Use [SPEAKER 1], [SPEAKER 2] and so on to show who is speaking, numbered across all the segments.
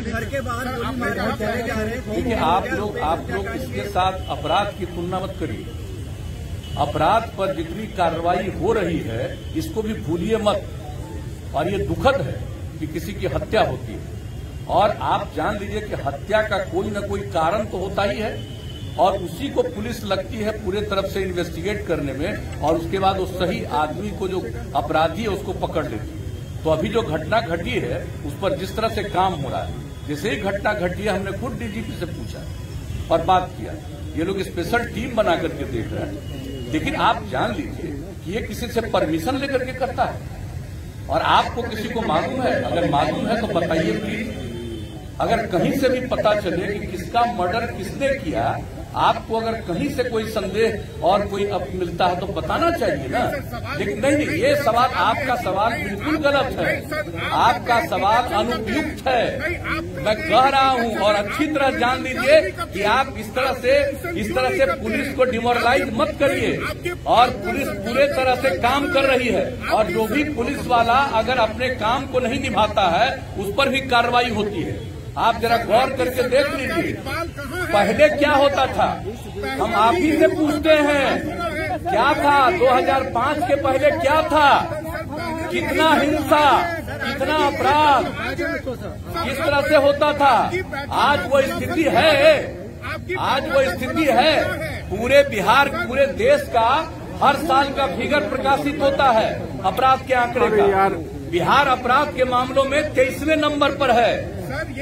[SPEAKER 1] घर के बाहर गोली मारकर चले जा रहे हैं।
[SPEAKER 2] देखिए आप लोग इसके साथ अपराध की तुलना मत करिए। अपराध पर जितनी कार्रवाई हो रही है इसको भी भूलिए मत। और ये दुखद है कि किसी की हत्या होती है, और आप जान लीजिए कि हत्या का कोई न कोई कारण तो होता ही है, और उसी को पुलिस लगती है पूरे तरफ से इन्वेस्टिगेट करने में, और उसके बाद उस सही आदमी को जो अपराधी है उसको पकड़ लेती है। तो अभी जो घटना घटी है उस पर जिस तरह से काम हो रहा है, जैसे ही घटना घटी है हमने खुद डीजीपी से पूछा और बात किया। ये लोग स्पेशल टीम बना करके देख रहे हैं, लेकिन आप जान लीजिए कि ये किसी से परमिशन लेकर के करता है। और आपको किसी को मालूम है? अगर मालूम है तो बताइए प्लीज। अगर कहीं से भी पता चले कि किसका मर्डर किसने किया, आपको अगर कहीं से कोई संदेह और कोई अब मिलता है तो बताना चाहिए ना। लेकिन नहीं, ये सवाल, आपका सवाल बिल्कुल गलत है। आपका सवाल अनुपयुक्त है। मैं कह रहा हूं, और अच्छी तरह जान लीजिए कि आप इस तरह से पुलिस को डिमोरलाइज मत करिए। और पुलिस पूरे तरह से काम कर रही है, और जो भी पुलिस वाला अगर अपने काम को नहीं निभाता है उस पर भी कार्रवाई होती है। आप जरा गौर करके देख लीजिए, पहले क्या होता था, हम आप ही से पूछते हैं क्या था 2005 के पहले क्या था, कितना हिंसा, कितना अपराध, किस तरह से होता था। आज वो स्थिति है, आज वो स्थिति है। पूरे बिहार, पूरे देश का हर साल का फिगर प्रकाशित होता है अपराध के आंकड़े का। बिहार अपराध के मामलों में 23वें नंबर पर है।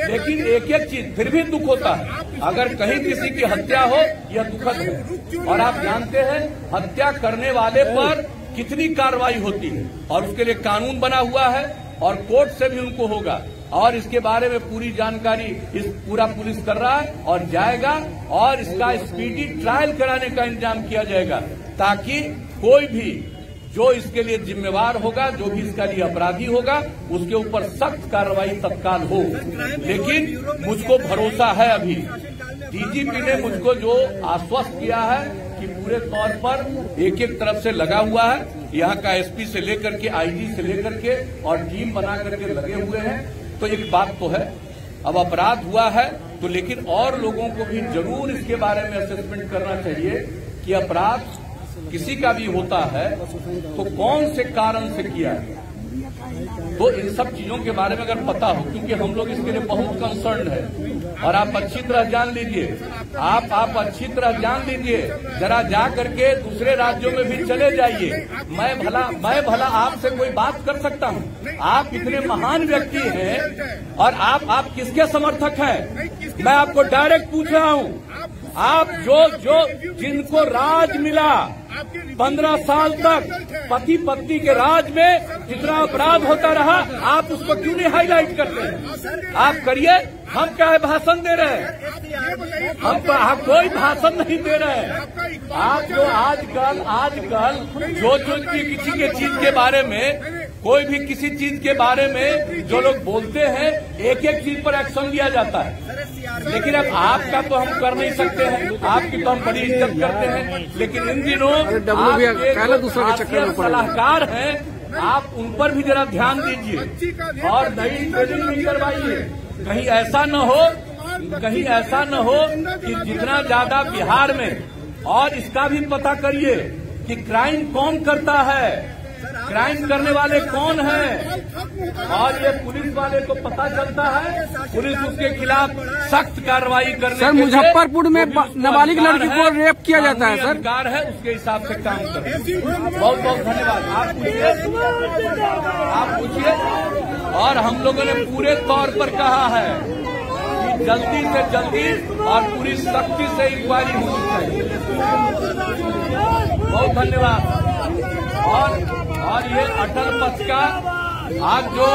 [SPEAKER 2] लेकिन एक एक चीज फिर भी दुख होता है, अगर कहीं किसी की हत्या हो यह दुखद है। और आप जानते हैं हत्या करने वाले पर कितनी कार्रवाई होती है, और उसके लिए कानून बना हुआ है, और कोर्ट से भी उनको होगा। और इसके बारे में पूरी जानकारी पूरा पुलिस कर रहा है और जाएगा, और इसका स्पीडी ट्रायल कराने का इंतजाम किया जाएगा, ताकि कोई भी जो इसके लिए जिम्मेवार होगा, जो भी इसका लिए अपराधी होगा, उसके ऊपर सख्त कार्रवाई तत्काल हो। लेकिन मुझको भरोसा है, अभी डीजीपी ने मुझको जो आश्वस्त किया है कि पूरे तौर पर एक एक तरफ से लगा हुआ है, यहाँ का एसपी से लेकर के आईजी से लेकर के, और टीम बना करके लगे हुए हैं। तो एक बात तो है, अब अपराध हुआ है तो लेकिन और लोगों को भी जरूर इसके बारे में असेसमेंट करना चाहिए कि अपराध किसी का भी होता है तो कौन से कारण से किया है। तो इन सब चीजों के बारे में अगर पता हो, क्योंकि हम लोग इसके लिए बहुत कंसर्न है। और आप अच्छी तरह जान लीजिए, आप अच्छी तरह जान लीजिए, जरा जा करके दूसरे राज्यों में भी चले जाइए। मैं भला आपसे कोई बात कर सकता हूँ? आप इतने महान व्यक्ति हैं, और आप किसके समर्थक हैं? मैं आपको डायरेक्ट पूछ रहा हूँ। आप जो जिनको राज मिला 15 साल तक, पति पत्नी के राज में जितना अपराध होता रहा, आप उसको क्यों नहीं हाईलाइट करते हैं? आप करिए। हम क्या है भाषण दे रहे हैं? हम कोई भाषण नहीं दे रहे हैं। आप जो आजकल जो किसी के चीज के बारे में, कोई भी किसी चीज के बारे में जो लोग बोलते हैं, एक एक चीज पर एक्शन लिया जाता है। लेकिन अब आपका तो हम कर नहीं सकते हैं, आपकी तो हम बड़ी इज्जत करते हैं। लेकिन इन दिनों सलाहकार हैं, आप उन पर भी जरा ध्यान दीजिए और नई ट्रेनिंग भी करवाइए। कहीं ऐसा न हो कि जितना ज्यादा बिहार में, और इसका भी पता करिए कि क्राइम कौन करता है, क्राइम करने वाले कौन हैं, और ये पुलिस वाले को पता चलता है, पुलिस उसके खिलाफ सख्त कार्रवाई करने।
[SPEAKER 3] सर, मुजफ्फरपुर में नाबालिग लड़की को रेप किया जाता है, सर।
[SPEAKER 2] सरकार है उसके हिसाब से काम कर। बहुत बहुत धन्यवाद। आप पूछिए। और हम लोगों ने पूरे तौर पर कहा है कि जल्दी से जल्दी और पूरी सख्ती से इंक्वायरी होनी चाहिए। बहुत धन्यवाद। और ये अटल पथ का आज जो